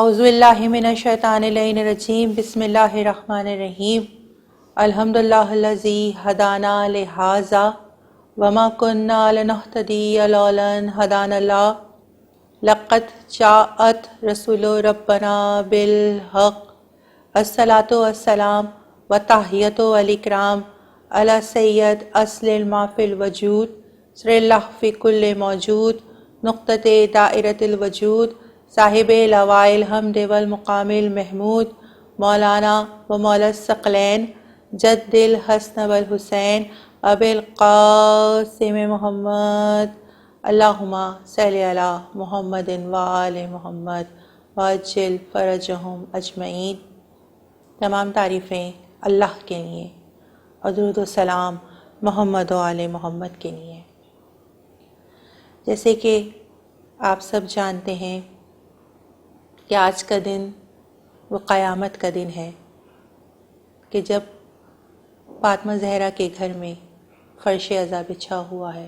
اعوذ باللہ من الشیطان الرجیم بسم اللہ الرحمن الرحیم الحمدللہ الذی ہدانا لہذا وما کننا لنہتدی لولا ان ہدانا اللہ لقد جاءت رسول ربنا بالحق الصلاۃ والسلام وتحیۃ والاکرام علی سید اصل ما فی الوجود سر اللہ فی کل موجود نقطۃ دائرۃ الوجود صاحب لوائے الحمد والمقام المحمود مولانا و مولا الثقلین جد الحسن والحسین ابی القاسم محمد اللہم صلی علی محمد وآل محمد وعجل فرجہم اجمعین۔ تمام تعریفیں اللہ کے لیے اور درود و سلام محمد و آل محمد کے لیے۔ جیسے کہ آپ سب جانتے ہیں کہ آج کا دن وہ قیامت کا دن ہے کہ جب فاطمہ زہرا کے گھر میں فرش عزا بچھا ہوا ہے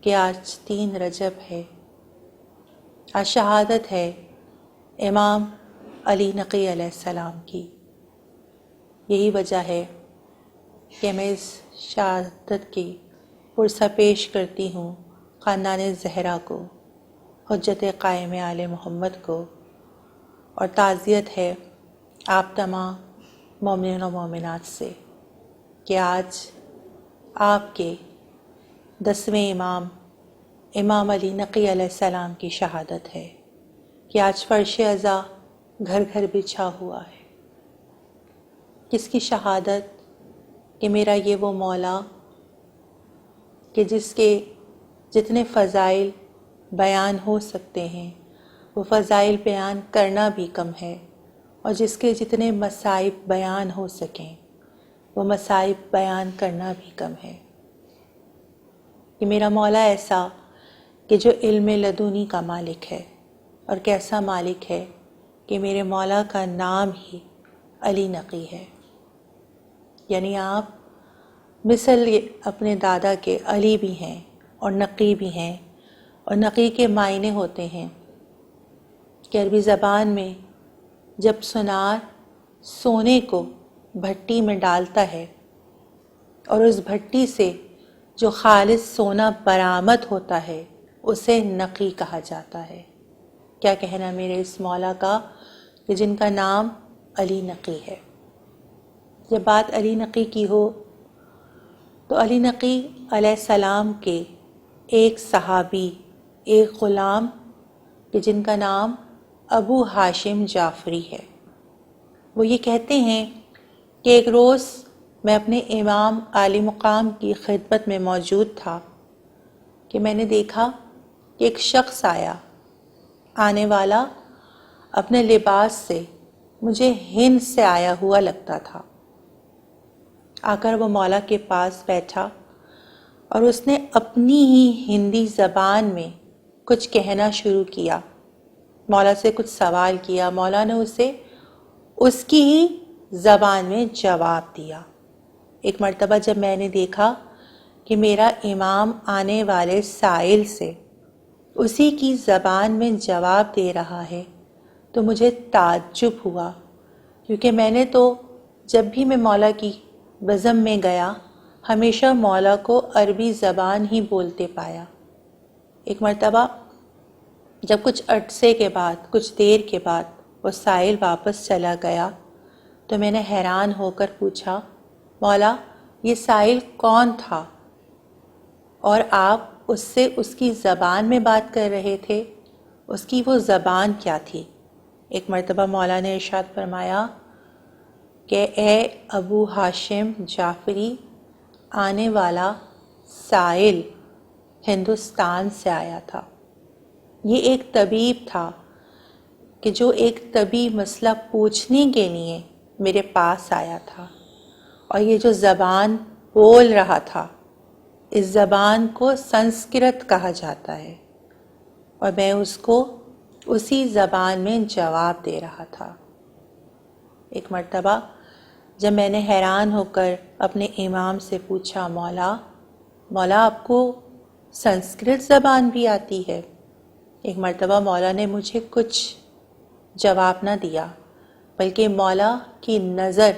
کہ آج 3 رجب ہے، آج شہادت ہے امام علی نقی علیہ السلام کی۔ یہی وجہ ہے کہ میں اس شہادت کی پرسہ پیش کرتی ہوں خاندان زہرا کو، حجت قائم آل محمد کو، اور تعزیت ہے آپ تمام مومنین و مومنات سے کہ آج آپ کے 10ویں امام امام علی نقی علیہ السلام کی شہادت ہے کہ آج فرش عزا گھر گھر بچھا ہوا ہے۔ کس کی شہادت؟ کہ میرا یہ وہ مولا کہ جس کے جتنے فضائل بیان ہو سکتے ہیں وہ فضائل بیان کرنا بھی کم ہے، اور جس کے جتنے مصائب بیان ہو سکیں وہ مصائب بیان کرنا بھی کم ہے۔ کہ میرا مولا ایسا کہ جو علم لدنی کا مالک ہے، اور کیسا مالک ہے کہ میرے مولا کا نام ہی علی نقی ہے، یعنی آپ مثل اپنے دادا کے علی بھی ہیں اور نقی بھی ہیں، اور نقی کے معنی ہوتے ہیں کہ عربی زبان میں جب سونار سونے کو بھٹی میں ڈالتا ہے اور اس بھٹی سے جو خالص سونا برآمد ہوتا ہے اسے نقی کہا جاتا ہے۔ کیا کہنا میرے اس مولا کا کہ جن کا نام علی نقی ہے۔ جب بات علی نقی کی ہو تو علی نقی علیہ السلام کے ایک صحابی، ایک غلام کہ جن کا نام ابو ہاشم جعفری ہے، وہ یہ کہتے ہیں کہ ایک روز میں اپنے امام عالی مقام کی خدمت میں موجود تھا کہ میں نے دیکھا کہ ایک شخص آنے والا اپنے لباس سے مجھے ہند سے آیا ہوا لگتا تھا۔ آ کر وہ مولا کے پاس بیٹھا اور اس نے اپنی ہی ہندی زبان میں کچھ کہنا شروع کیا، مولا سے کچھ سوال کیا، مولا نے اسے اس کی ہی زبان میں جواب دیا۔ ایک مرتبہ جب میں نے دیکھا کہ میرا امام آنے والے سائل سے اسی کی زبان میں جواب دے رہا ہے تو مجھے تعجب ہوا، کیونکہ میں نے تو جب بھی میں مولا کی بزم میں گیا ہمیشہ مولا کو عربی زبان ہی بولتے پایا۔ ایک مرتبہ جب کچھ عرصے کے بعد، کچھ دیر کے بعد وہ سائل واپس چلا گیا تو میں نے حیران ہو کر پوچھا، مولا یہ سائل کون تھا اور آپ اس سے اس کی زبان میں بات کر رہے تھے؟ اس کی وہ زبان کیا تھی؟ ایک مرتبہ مولا نے ارشاد فرمایا کہ اے ابو ہاشم جعفری، آنے والا سائل ہندوستان سے آیا تھا۔ یہ ایک طبیب تھا کہ جو ایک طبی مسئلہ پوچھنے کے لیے میرے پاس آیا تھا، اور یہ جو زبان بول رہا تھا اس زبان کو سنسکرت کہا جاتا ہے، اور میں اس کو اسی زبان میں جواب دے رہا تھا۔ ایک مرتبہ جب میں نے حیران ہو کر اپنے امام سے پوچھا، مولا آپ کو سنسکرت زبان بھی آتی ہے؟ ایک مرتبہ مولا نے مجھے کچھ جواب نہ دیا، بلکہ مولا کی نظر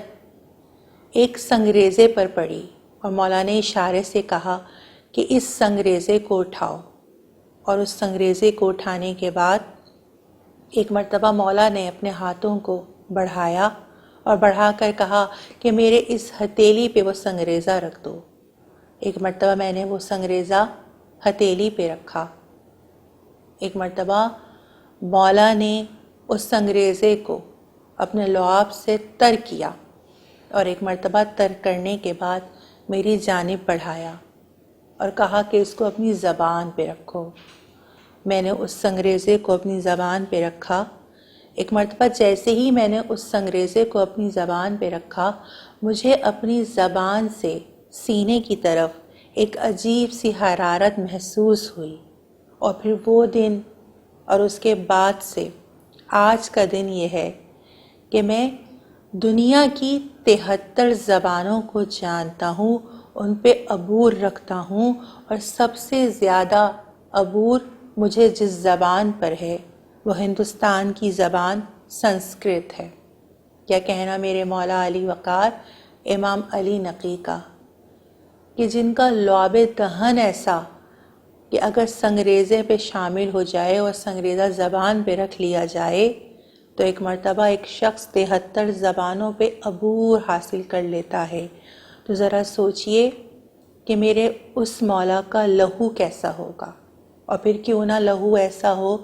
ایک سنگریزے پر پڑی اور مولا نے اشارے سے کہا کہ اس سنگریزے کو اٹھاؤ، اور اس سنگریزے کو اٹھانے کے بعد ایک مرتبہ مولا نے اپنے ہاتھوں کو بڑھایا اور بڑھا کر کہا کہ میرے اس ہتھیلی پہ وہ سنگریزہ رکھ دو۔ ایک مرتبہ میں نے وہ سنگریزہ ہتھیلی پہ رکھا۔ ایک مرتبہ مولا نے اس سنگریزے کو اپنے لعاب سے تر کیا، اور ایک مرتبہ تر کرنے کے بعد میری جانب بڑھایا اور کہا کہ اس کو اپنی زبان پہ رکھو۔ میں نے اس سنگریزے کو اپنی زبان پہ رکھا۔ ایک مرتبہ جیسے ہی میں نے اس سنگریزے کو اپنی زبان پہ رکھا، مجھے اپنی زبان سے سینے کی طرف ایک عجیب سی حرارت محسوس ہوئی، اور پھر وہ دن اور اس کے بعد سے آج کا دن یہ ہے کہ میں دنیا کی 73 زبانوں کو جانتا ہوں، ان پہ عبور رکھتا ہوں، اور سب سے زیادہ عبور مجھے جس زبان پر ہے وہ ہندوستان کی زبان سنسکرت ہے۔ کیا کہنا میرے مولا علی وقار امام علی نقی کا، کہ جن کا لعاب دہن ایسا کہ اگر سنگریزے پہ شامل ہو جائے اور سنگریزہ زبان پہ رکھ لیا جائے تو ایک مرتبہ ایک شخص 73 زبانوں پہ عبور حاصل کر لیتا ہے۔ تو ذرا سوچئے کہ میرے اس مولا کا لہو کیسا ہوگا، اور پھر کیوں نہ لہو ایسا ہو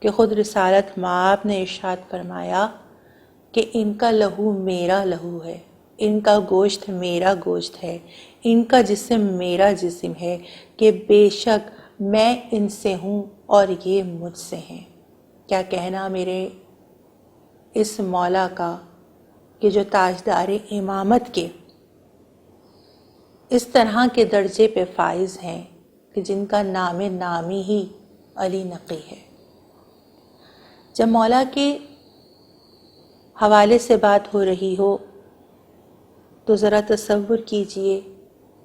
کہ خود رسالت مآب نے ارشاد فرمایا کہ ان کا لہو میرا لہو ہے، ان کا گوشت میرا گوشت ہے، ان کا جسم میرا جسم ہے، کہ بے شک میں ان سے ہوں اور یہ مجھ سے ہیں۔ کیا کہنا میرے اس مولا کا کہ جو تاجدار امامت کے اس طرح کے درجے پہ فائز ہیں کہ جن کا نام نامی ہی علی نقی ہے۔ جب مولا کے حوالے سے بات ہو رہی ہو تو ذرا تصور کیجئے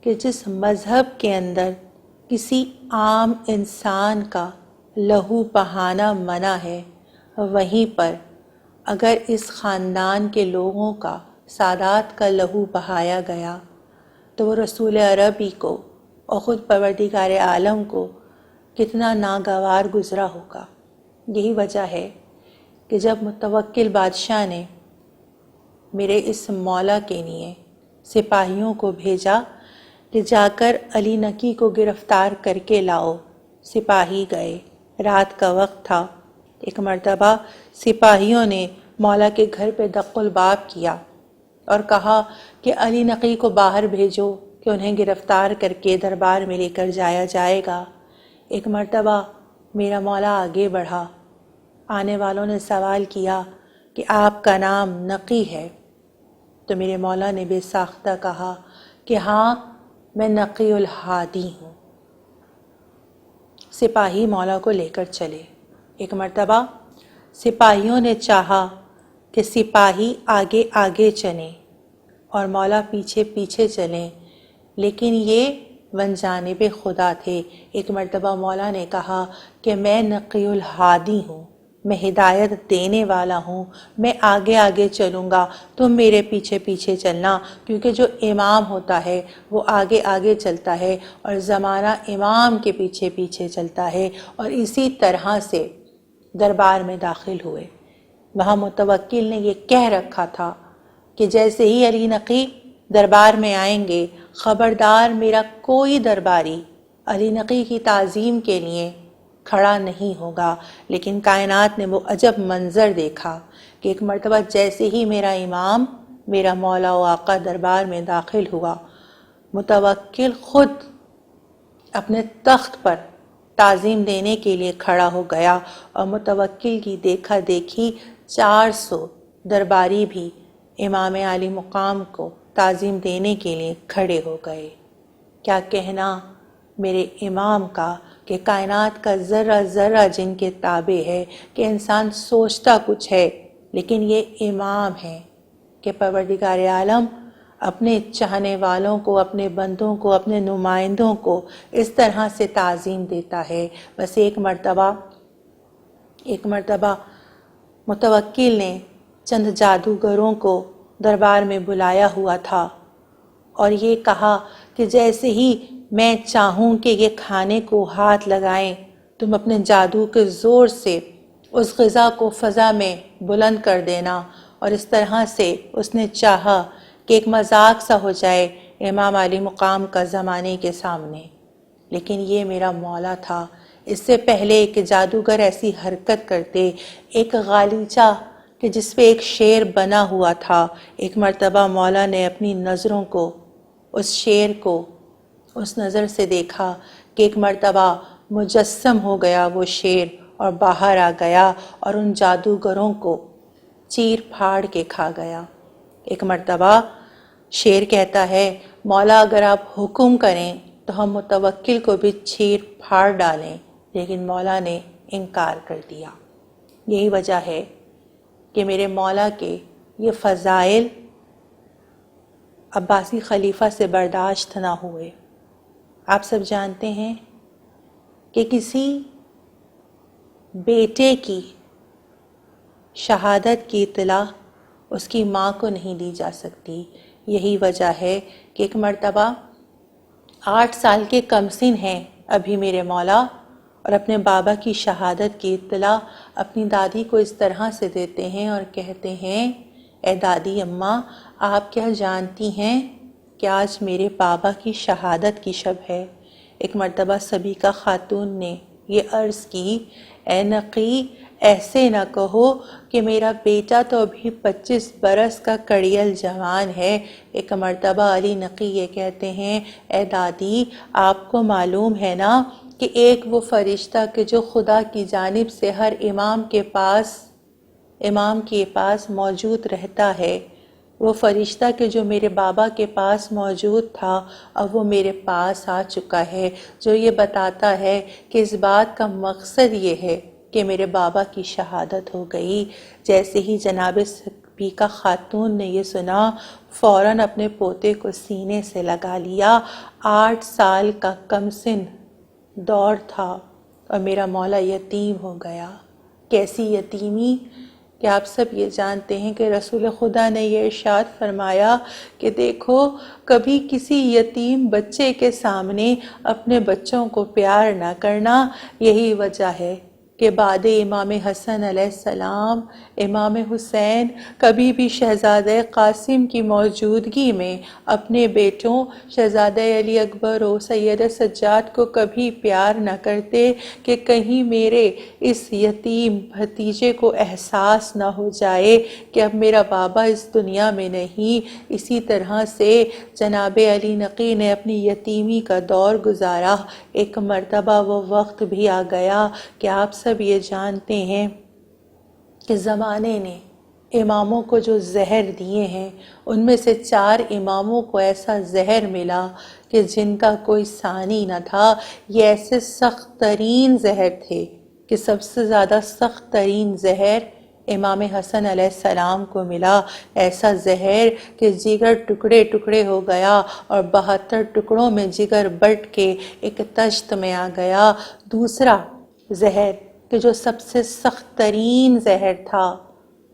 کہ جس مذہب کے اندر کسی عام انسان کا لہو بہانا منع ہے، وہیں پر اگر اس خاندان کے لوگوں کا، سادات کا لہو بہایا گیا تو وہ رسول عربی کو اور خود پروردگار عالم کو کتنا ناگوار گزرا ہوگا۔ یہی وجہ ہے کہ جب متوکل بادشاہ نے میرے اس مولا کے لیے سپاہیوں کو بھیجا کہ جا کر علی نقی کو گرفتار کر کے لاؤ، سپاہی گئے، رات کا وقت تھا۔ ایک مرتبہ سپاہیوں نے مولا کے گھر پہ دق الباب کیا اور کہا کہ علی نقی کو باہر بھیجو کہ انہیں گرفتار کر کے دربار میں لے کر جایا جائے گا۔ ایک مرتبہ میرا مولا آگے بڑھا، آنے والوں نے سوال کیا کہ آپ کا نام نقی ہے؟ تو میرے مولا نے بے ساختہ کہا کہ ہاں، میں نقی الہادی ہوں۔ سپاہی مولا کو لے کر چلے۔ ایک مرتبہ سپاہیوں نے چاہا کہ سپاہی آگے آگے چلیں اور مولا پیچھے پیچھے چلیں، لیکن یہ ونجانب خدا تھے۔ ایک مرتبہ مولا نے کہا کہ میں نقی الہادی ہوں، میں ہدایت دینے والا ہوں، میں آگے آگے چلوں گا، تم میرے پیچھے پیچھے چلنا، کیونکہ جو امام ہوتا ہے وہ آگے آگے چلتا ہے اور زمانہ امام کے پیچھے پیچھے چلتا ہے۔ اور اسی طرح سے دربار میں داخل ہوئے۔ وہاں متوکل نے یہ کہہ رکھا تھا کہ جیسے ہی علی نقی دربار میں آئیں گے، خبردار میرا کوئی درباری علی نقی کی تعظیم کے لیے کھڑا نہیں ہوگا۔ لیکن کائنات نے وہ عجب منظر دیکھا کہ ایک مرتبہ جیسے ہی میرا امام، میرا مولا و آقا دربار میں داخل ہوا، متوکل خود اپنے تخت پر تعظیم دینے کے لیے کھڑا ہو گیا، اور متوکل کی دیکھا دیکھی 400 درباری بھی امام عالی مقام کو تعظیم دینے کے لیے کھڑے ہو گئے۔ کیا کہنا میرے امام کا کہ کائنات کا ذرہ ذرہ جن کے تابع ہے، کہ انسان سوچتا کچھ ہے لیکن یہ امام ہے کہ پروردگار عالم اپنے چاہنے والوں کو، اپنے بندوں کو، اپنے نمائندوں کو اس طرح سے تعظیم دیتا ہے۔ بس ایک مرتبہ متوکل نے چند جادوگروں کو دربار میں بلایا ہوا تھا اور یہ کہا کہ جیسے ہی میں چاہوں کہ یہ کھانے کو ہاتھ لگائیں تم اپنے جادو کے زور سے اس غذا کو فضا میں بلند کر دینا، اور اس طرح سے اس نے چاہا کہ ایک مذاق سا ہو جائے امام علی مقام کا زمانے کے سامنے۔ لیکن یہ میرا مولا تھا۔ اس سے پہلے کہ جادوگر ایسی حرکت کرتے، ایک غالیچہ کہ جس پہ ایک شیر بنا ہوا تھا، ایک مرتبہ مولا نے اپنی نظروں کو اس شیر کو اس نظر سے دیکھا کہ ایک مرتبہ مجسم ہو گیا وہ شیر اور باہر آ گیا اور ان جادوگروں کو چیر پھاڑ کے کھا گیا۔ ایک مرتبہ شیر کہتا ہے، مولا اگر آپ حکم کریں تو ہم متوکل کو بھی چیر پھاڑ ڈالیں، لیکن مولا نے انکار کر دیا۔ یہی وجہ ہے کہ میرے مولا کے یہ فضائل عباسی خلیفہ سے برداشت نہ ہوئے۔ آپ سب جانتے ہیں کہ کسی بیٹے کی شہادت کی اطلاع اس کی ماں کو نہیں دی جا سکتی۔ یہی وجہ ہے کہ ایک مرتبہ 8 سال کے کمسن ہیں ابھی میرے مولا، اور اپنے بابا کی شہادت کی اطلاع اپنی دادی کو اس طرح سے دیتے ہیں اور کہتے ہیں، اے دادی اماں، آپ کیا جانتی ہیں کہ آج میرے بابا کی شہادت کی شب ہے؟ ایک مرتبہ سبیکہ خاتون نے یہ عرض کی، اے نقی، ایسے نہ کہو کہ میرا بیٹا تو ابھی 25 برس کا کڑیل جوان ہے۔ ایک مرتبہ علی نقی یہ کہتے ہیں، اے دادی، آپ کو معلوم ہے نا کہ ایک وہ فرشتہ کہ جو خدا کی جانب سے ہر امام کے پاس موجود رہتا ہے، وہ فرشتہ کہ جو میرے بابا کے پاس موجود تھا اب وہ میرے پاس آ چکا ہے، جو یہ بتاتا ہے کہ اس بات کا مقصد یہ ہے کہ میرے بابا کی شہادت ہو گئی۔ جیسے ہی جناب سبیکہ خاتون نے یہ سنا، فوراً اپنے پوتے کو سینے سے لگا لیا۔ 8 سال کا کمسن دور تھا اور میرا مولا یتیم ہو گیا۔ کیسی یتیمی کہ آپ سب یہ جانتے ہیں کہ رسول خدا نے یہ ارشاد فرمایا کہ دیکھو، کبھی کسی یتیم بچے کے سامنے اپنے بچوں کو پیار نہ کرنا۔ یہی وجہ ہے کہ بعد امام حسن علیہ السلام امام حسین کبھی بھی شہزادہ قاسم کی موجودگی میں اپنے بیٹوں شہزادہ علی اکبر و سید سجاد کو کبھی پیار نہ کرتے کہ کہیں میرے اس یتیم بھتیجے کو احساس نہ ہو جائے کہ اب میرا بابا اس دنیا میں نہیں۔ اسی طرح سے جناب علی نقی نے اپنی یتیمی کا دور گزارا۔ ایک مرتبہ وہ وقت بھی آ گیا کہ آپ سب یہ جانتے ہیں کہ زمانے نے اماموں کو جو زہر دیے ہیں ان میں سے 4 اماموں کو ایسا زہر ملا کہ جن کا کوئی ثانی نہ تھا۔ یہ ایسے سخت ترین زہر تھے کہ سب سے زیادہ سخت ترین زہر امام حسن علیہ السلام کو ملا۔ ایسا زہر کہ جگر ٹکڑے ٹکڑے ہو گیا اور 72 ٹکڑوں میں جگر بٹ کے ایک تشت میں آ گیا۔ دوسرا زہر کہ جو سب سے سخت ترین زہر تھا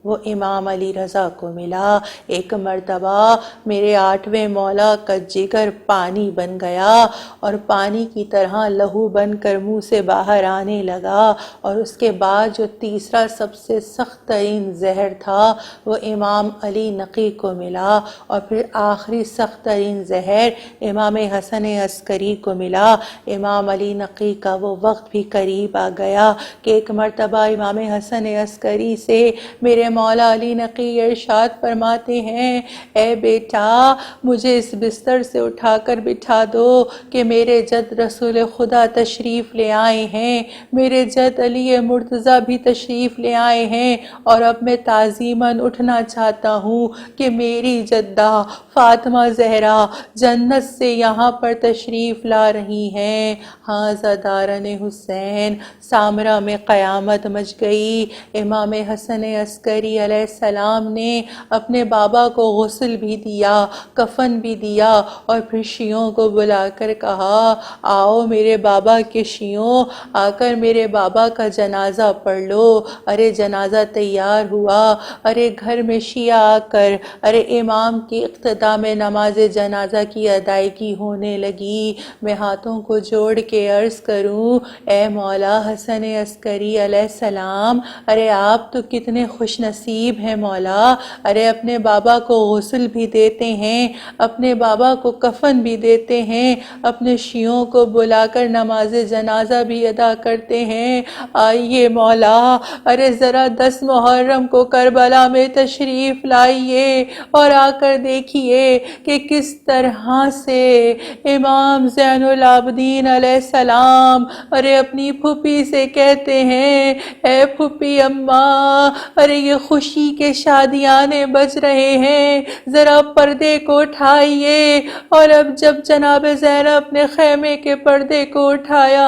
وہ امام علی رضا کو ملا۔ ایک مرتبہ میرے 8ویں مولا کا جگر پانی بن گیا اور پانی کی طرح لہو بن کر منہ سے باہر آنے لگا، اور اس کے بعد جو تیسرا سب سے سخت ترین زہر تھا وہ امام علی نقی کو ملا، اور پھر آخری سخت ترین زہر امام حسن عسکری کو ملا۔ امام علی نقی کا وہ وقت بھی قریب آ گیا کہ ایک مرتبہ امام حسن عسکری سے میرے مولا علی نقی ارشاد فرماتے ہیں، اے بیٹا، مجھے اس بستر سے اٹھا کر بٹھا دو کہ میرے جد رسول خدا تشریف لے آئے ہیں، میرے جد علی مرتضیٰ بھی تشریف لے آئے ہیں، اور اب میں تعظیماً اٹھنا چاہتا ہوں کہ میری جدہ فاطمہ زہرا جنت سے یہاں پر تشریف لا رہی ہیں۔ ہاذا دارن حسین۔ سامرا میں قیامت مچ گئی۔ امام حسن عسکری عسکری علیہ السلام نے اپنے بابا کو غسل بھی دیا، کفن بھی دیا، اور پھر شیعوں کو بلا کر کہا آؤ میرے بابا کے شیعوں، آ کر میرے بابا کا جنازہ پڑھ لو۔ ارے جنازہ تیار ہوا، ارے گھر میں شیعہ آ کر ارے امام کی اقتداء میں نماز جنازہ کی ادائیگی ہونے لگی۔ میں ہاتھوں کو جوڑ کے عرض کروں اے مولا حسن عسکری علیہ السلام، ارے آپ تو کتنے خوش نصیب ہیں مولا، ارے اپنے بابا کو غسل بھی دیتے ہیں، اپنے بابا کو کفن بھی دیتے ہیں، اپنے شیعوں کو بلا کر نماز جنازہ بھی ادا کرتے ہیں۔ آئیے مولا، ارے ذرا 10 محرم کو کربلا میں تشریف لائیے اور آ کر دیکھیے کہ کس طرح سے امام زین العابدین علیہ السلام ارے اپنی پھوپھی سے کہتے ہیں اے پھوپھی اماں، ارے یہ خوشی کے شادیانے بج رہے ہیں، ذرا پردے کو اٹھائیے۔ اور اب جب جناب زینب نے خیمے کے پردے کو اٹھایا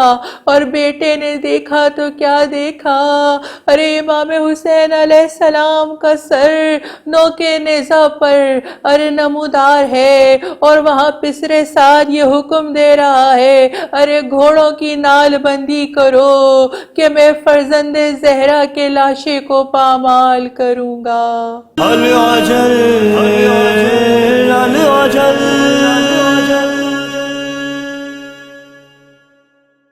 اور بیٹے نے دیکھا تو کیا دیکھا، ارے امام حسین علیہ السلام کا سر نوکے نیزہ پر ارے نمودار ہے، اور وہاں پسرے ساتھ یہ حکم دے رہا ہے ارے گھوڑوں کی نال بندی کرو کہ میں فرزند زہرا کے لاشے کو پامال کروں گا۔ العجل العجل